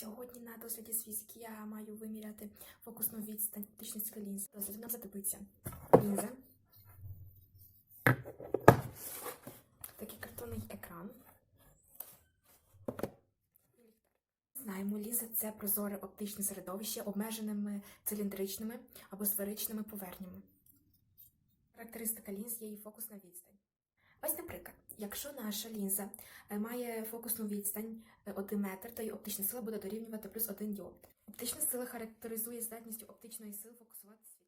Сьогодні на досліді з фізики я маю виміряти фокусну відстань оптичної лінзи. Дослід нам знадобиться лінза, такий картонний екран. Знаємо, лінза – це прозоре оптичне середовище обмеженими циліндричними або сферичними поверхнями. Характеристика лінз є її фокусна відстань. Ось, наприклад, якщо наша лінза має фокусну відстань 1 метр, то її оптична сила буде дорівнювати плюс 1 діоптрій. Оптична сила характеризує здатністю оптичної сили фокусувати світло.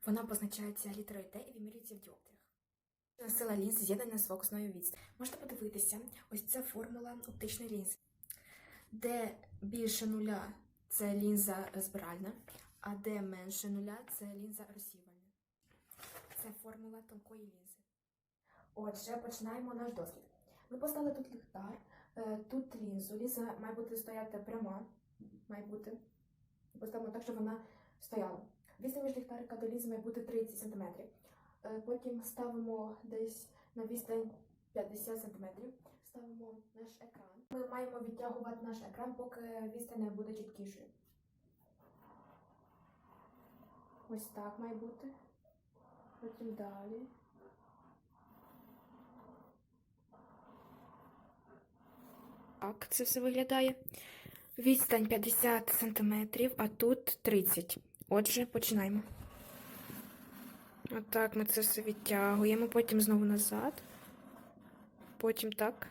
Вона позначається літерою Т і вимірюється в діоптріях. Оптична сила лінзи з'єднана з фокусною відстанню. Можете подивитися, ось ця формула оптичної лінзи. Де більше нуля – це лінза збиральна, а де менше нуля – це лінза розсіювальна. Це формула тонкої лінзи. Отже, починаємо наш дослід. Ми поставили тут ліхтар, тут лінзу. Лінза має бути стояти пряма, Поставимо так, щоб вона стояла. Відстань між ліхтарика до лінзи має бути 30 см. Потім ставимо десь на відстань 50 см. Ставимо наш екран. Ми маємо відтягувати наш екран, поки відстань не буде чіткішою. Ось так має бути. Потім далі. Так це все виглядає. Відстань 50 см, а тут 30. Отже, починаємо. Отак ми це все відтягуємо, потім знову назад. Потім так.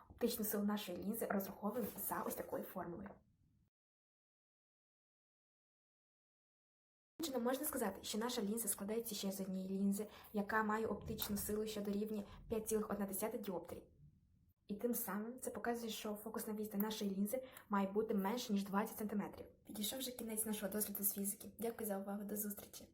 Оптичну силу нашої лінзи розраховуємо за ось такою формулою. Можна сказати, що наша лінза складається ще з однієї лінзи, яка має оптичну силу, що дорівнює 5,1 діоптрій. І тим самим це показує, що фокусна відстань нашої лінзи має бути менше, ніж 20 см. Підійшов вже кінець нашого досліду з фізики. Дякую за увагу, до зустрічі!